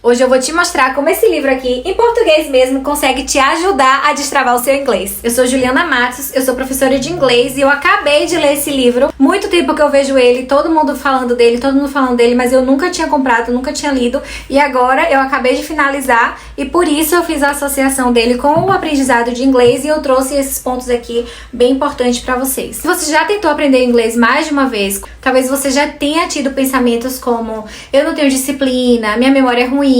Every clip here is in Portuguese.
Hoje eu vou te mostrar como esse livro aqui, em português mesmo, consegue te ajudar a destravar o seu inglês. Eu sou Juliana Matos, eu sou professora de inglês e eu acabei de ler esse livro. Muito tempo que eu vejo ele, todo mundo falando dele, mas eu nunca tinha comprado, nunca tinha lido. E agora eu acabei de finalizar e por isso eu fiz a associação dele com o aprendizado de inglês e eu trouxe esses pontos aqui bem importantes pra vocês. Se você já tentou aprender inglês mais de uma vez, talvez você já tenha tido pensamentos como: eu não tenho disciplina, minha memória é ruim,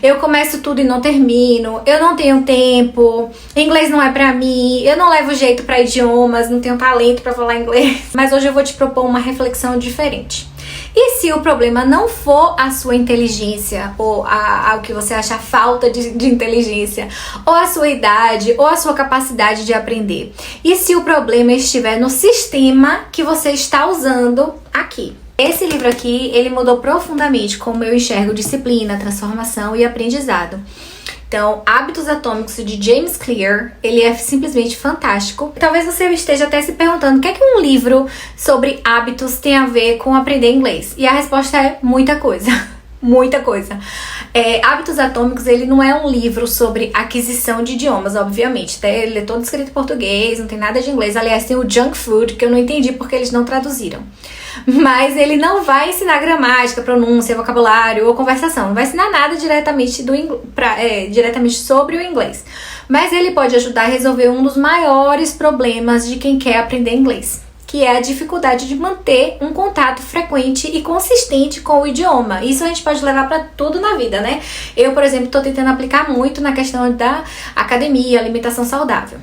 eu começo tudo e não termino, eu não tenho tempo, inglês não é pra mim, eu não levo jeito pra idiomas, não tenho talento pra falar inglês. Mas hoje eu vou te propor uma reflexão diferente. E se o problema não for a sua inteligência, ou o que você acha falta de inteligência, ou a sua idade, ou a sua capacidade de aprender? E se o problema estiver no sistema que você está usando aqui? Esse livro aqui, ele mudou profundamente como eu enxergo disciplina, transformação e aprendizado. Então, Hábitos Atômicos de James Clear, ele é simplesmente fantástico. Talvez você esteja até se perguntando o que é que um livro sobre hábitos tem a ver com aprender inglês. E a resposta é muita coisa. Muita coisa. Hábitos Atômicos, ele não é um livro sobre aquisição de idiomas, obviamente. Ele é todo escrito em português, não tem nada de inglês. Aliás, tem o junk food, que eu não entendi porque eles não traduziram. Mas ele não vai ensinar gramática, pronúncia, vocabulário ou conversação. Não vai ensinar nada diretamente sobre o inglês. Mas ele pode ajudar a resolver um dos maiores problemas de quem quer aprender inglês, que é a dificuldade de manter um contato frequente e consistente com o idioma. Isso a gente pode levar para tudo na vida, né? Eu, por exemplo, estou tentando aplicar muito na questão da academia, alimentação saudável.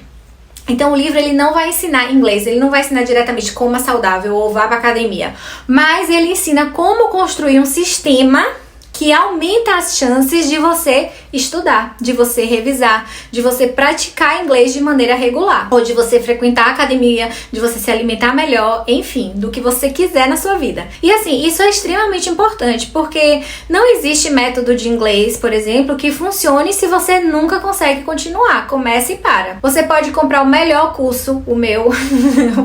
Então o livro, ele não vai ensinar inglês, ele não vai ensinar diretamente como é saudável ou vá para academia, mas ele ensina como construir um sistema que aumenta as chances de você estudar, de você revisar, de você praticar inglês de maneira regular, ou de você frequentar a academia, de você se alimentar melhor, enfim, do que você quiser na sua vida. E assim, isso é extremamente importante, porque não existe método de inglês, por exemplo, que funcione se você nunca consegue continuar. Começa e para. Você pode comprar o melhor curso, o meu,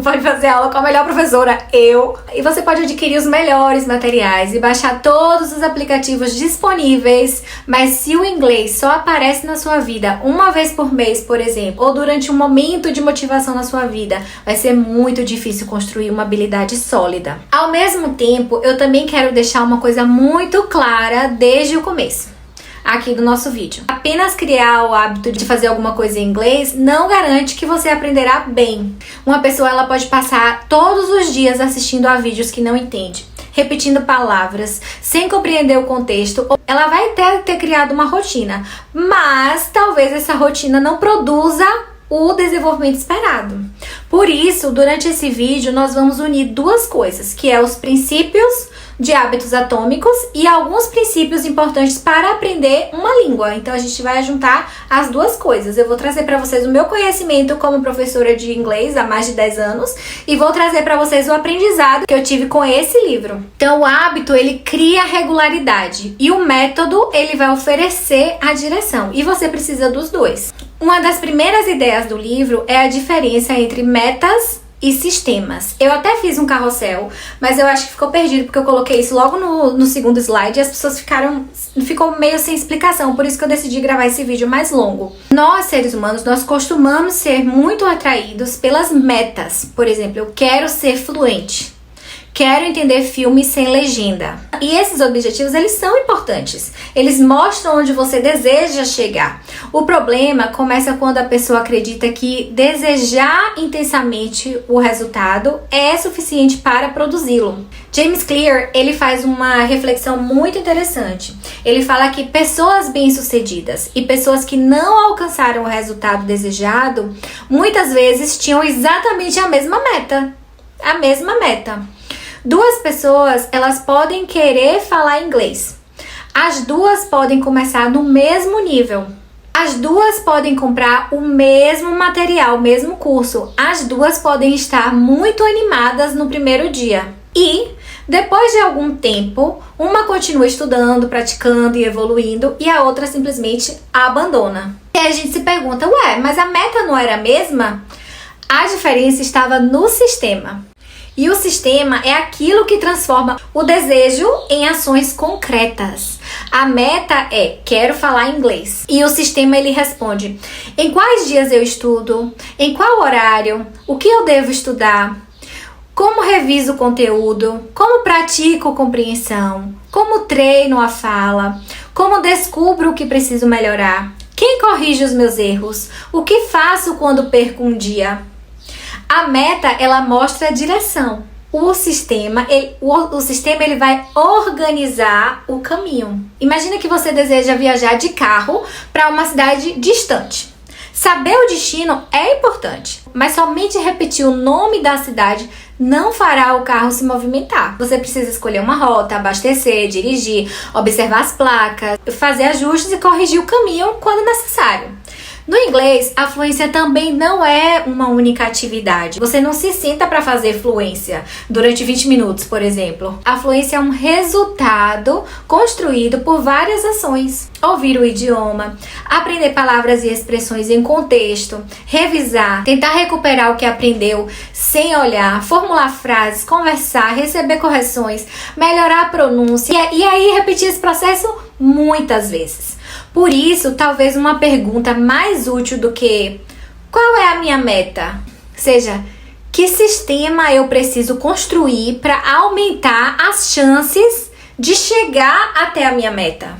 pode fazer aula com a melhor professora, eu, e você pode adquirir os melhores materiais e baixar todos os aplicativos disponíveis, mas se o inglês só aparece na sua vida uma vez por mês, por exemplo, ou durante um momento de motivação na sua vida, vai ser muito difícil construir uma habilidade sólida. Ao mesmo tempo, eu também quero deixar uma coisa muito clara desde o começo aqui do nosso vídeo. Apenas criar o hábito de fazer alguma coisa em inglês não garante que você aprenderá bem. Uma pessoa, ela pode passar todos os dias assistindo a vídeos que não entende, repetindo palavras, sem compreender o contexto. Ela vai ter criado uma rotina, mas talvez essa rotina não produza o desenvolvimento esperado. Por isso, durante esse vídeo, nós vamos unir duas coisas, que é os princípios de hábitos atômicos e alguns princípios importantes para aprender uma língua. Então a gente vai juntar as duas coisas. Eu vou trazer para vocês o meu conhecimento como professora de inglês há mais de 10 anos e vou trazer para vocês o aprendizado que eu tive com esse livro. Então o hábito, ele cria regularidade e o método, ele vai oferecer a direção e você precisa dos dois. Uma das primeiras ideias do livro é a diferença entre metas e sistemas. Eu até fiz um carrossel, mas eu acho que ficou perdido porque eu coloquei isso logo no segundo slide e as pessoas ficou meio sem explicação, por isso que eu decidi gravar esse vídeo mais longo. Nós, seres humanos, nós costumamos ser muito atraídos pelas metas. Por exemplo, eu quero ser fluente. Quero entender filmes sem legenda. E esses objetivos, eles são importantes. Eles mostram onde você deseja chegar. O problema começa quando a pessoa acredita que desejar intensamente o resultado é suficiente para produzi-lo. James Clear, ele faz uma reflexão muito interessante. Ele fala que pessoas bem-sucedidas e pessoas que não alcançaram o resultado desejado, muitas vezes tinham exatamente a mesma meta. A mesma meta. Duas pessoas, elas podem querer falar inglês. As duas podem começar no mesmo nível. As duas podem comprar o mesmo material, o mesmo curso. As duas podem estar muito animadas no primeiro dia. E, depois de algum tempo, uma continua estudando, praticando e evoluindo e a outra simplesmente a abandona. E aí a gente se pergunta, ué, mas a meta não era a mesma? A diferença estava no sistema. E o sistema é aquilo que transforma o desejo em ações concretas. A meta é: quero falar inglês. E o sistema ele responde: em quais dias eu estudo? Em qual horário? O que eu devo estudar? Como reviso o conteúdo? Como pratico compreensão? Como treino a fala? Como descubro o que preciso melhorar? Quem corrige os meus erros? O que faço quando perco um dia? A meta, ela mostra a direção. O sistema ele vai organizar o caminho. Imagina que você deseja viajar de carro para uma cidade distante. Saber o destino é importante, mas somente repetir o nome da cidade não fará o carro se movimentar. Você precisa escolher uma rota, abastecer, dirigir, observar as placas, fazer ajustes e corrigir o caminho quando necessário. No inglês, a fluência também não é uma única atividade. Você não se senta para fazer fluência durante 20 minutos, por exemplo. A fluência é um resultado construído por várias ações. Ouvir o idioma, aprender palavras e expressões em contexto, revisar, tentar recuperar o que aprendeu sem olhar, formular frases, conversar, receber correções, melhorar a pronúncia e aí repetir esse processo muitas vezes. Por isso, talvez uma pergunta mais útil do que qual é a minha meta? Seja, que sistema eu preciso construir para aumentar as chances de chegar até a minha meta?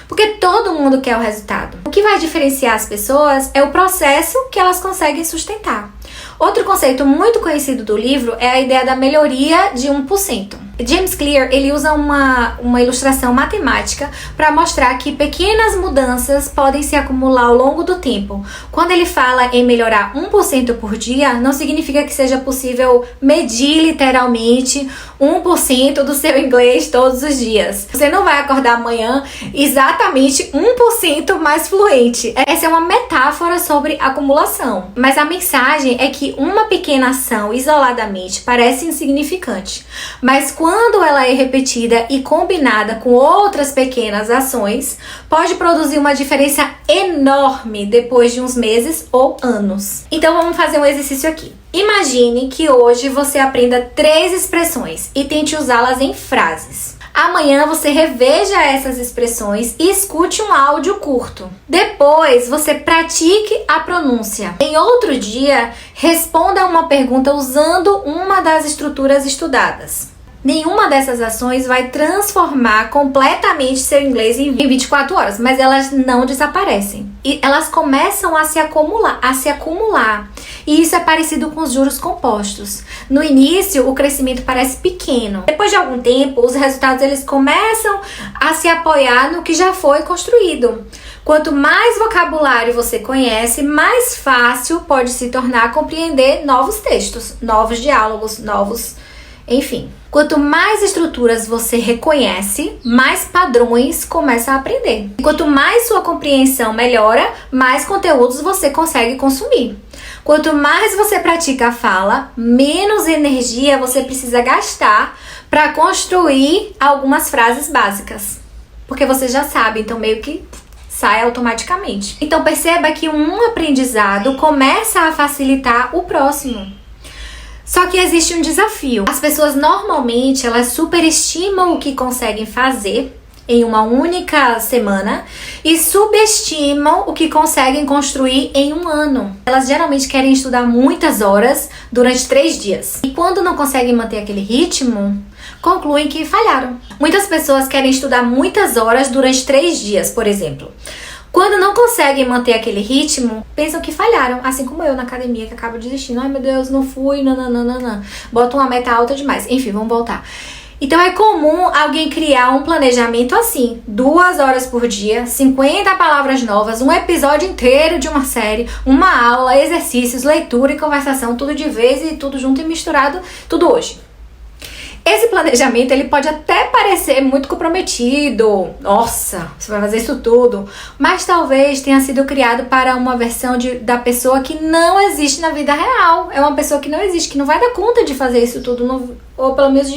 Porque todo mundo quer o resultado. O que vai diferenciar as pessoas é o processo que elas conseguem sustentar. Outro conceito muito conhecido do livro é a ideia da melhoria de 1%. James Clear, ele usa uma ilustração matemática para mostrar que pequenas mudanças podem se acumular ao longo do tempo. Quando ele fala em melhorar 1% por dia, não significa que seja possível medir literalmente 1% do seu inglês todos os dias. Você não vai acordar amanhã exatamente 1% mais fluente. Essa é uma metáfora sobre acumulação. Mas a mensagem é que uma pequena ação isoladamente parece insignificante, mas quando ela é repetida e combinada com outras pequenas ações, pode produzir uma diferença enorme depois de uns meses ou anos. Então vamos fazer um exercício aqui. Imagine que hoje você aprenda 3 expressões e tente usá-las em frases. Amanhã você reveja essas expressões e escute um áudio curto. Depois você pratique a pronúncia. Em outro dia, responda uma pergunta usando uma das estruturas estudadas. Nenhuma dessas ações vai transformar completamente seu inglês em 24 horas, mas elas não desaparecem. E elas começam a se acumular. E isso é parecido com os juros compostos. No início, o crescimento parece pequeno. Depois de algum tempo, os resultados eles começam a se apoiar no que já foi construído. Quanto mais vocabulário você conhece, mais fácil pode se tornar compreender novos textos, novos diálogos, enfim. Quanto mais estruturas você reconhece, mais padrões começa a aprender. E quanto mais sua compreensão melhora, mais conteúdos você consegue consumir. Quanto mais você pratica a fala, menos energia você precisa gastar para construir algumas frases básicas. Porque você já sabe, então meio que sai automaticamente. Então perceba que um aprendizado começa a facilitar o próximo. Só que existe um desafio. As pessoas normalmente elas superestimam o que conseguem fazer em uma única semana e subestimam o que conseguem construir em um ano. Elas geralmente querem estudar muitas horas durante 3 dias. E quando não conseguem manter aquele ritmo, concluem que falharam. Muitas pessoas querem estudar muitas horas durante 3 dias, por exemplo. Quando não conseguem manter aquele ritmo, pensam que falharam. Assim como eu na academia, que acabo desistindo. Ai, meu Deus, não fui, nananana. Bota uma meta alta demais. Enfim, vamos voltar. Então é comum alguém criar um planejamento assim. 2 horas por dia, 50 palavras novas, um episódio inteiro de uma série, uma aula, exercícios, leitura e conversação, tudo de vez e tudo junto e misturado, tudo hoje. Esse planejamento, ele pode até parecer muito comprometido. Nossa, você vai fazer isso tudo. Mas talvez tenha sido criado para uma versão da pessoa que não existe na vida real. É uma pessoa que não existe, que não vai dar conta de fazer isso tudo. Ou pelo menos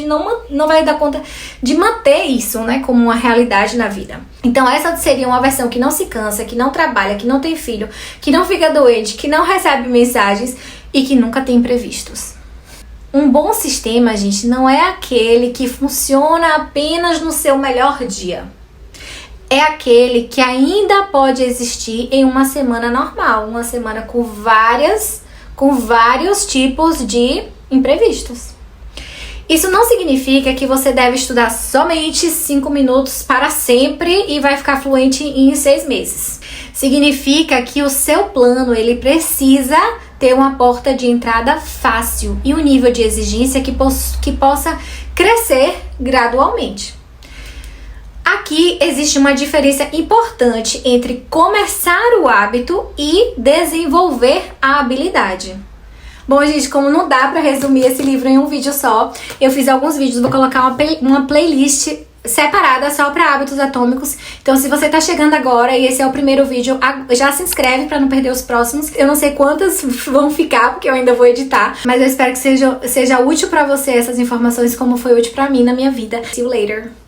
não vai dar conta de manter isso, né, como uma realidade na vida. Então essa seria uma versão que não se cansa, que não trabalha, que não tem filho, que não fica doente, que não recebe mensagens e que nunca tem imprevistos. Um bom sistema, gente, não é aquele que funciona apenas no seu melhor dia. É aquele que ainda pode existir em uma semana normal, uma semana com vários tipos de imprevistos. Isso não significa que você deve estudar somente 5 minutos para sempre e vai ficar fluente em 6 meses. Significa que o seu plano ele precisa ter uma porta de entrada fácil e um nível de exigência que possa crescer gradualmente. Aqui existe uma diferença importante entre começar o hábito e desenvolver a habilidade. Bom, gente, como não dá pra resumir esse livro em um vídeo só, eu fiz alguns vídeos, vou colocar uma playlist separada só para hábitos atômicos. Então, se você tá chegando agora e esse é o primeiro vídeo, já se inscreve para não perder os próximos. Eu não sei quantas vão ficar, porque eu ainda vou editar, mas eu espero que seja útil para você essas informações como foi útil para mim na minha vida. See you later!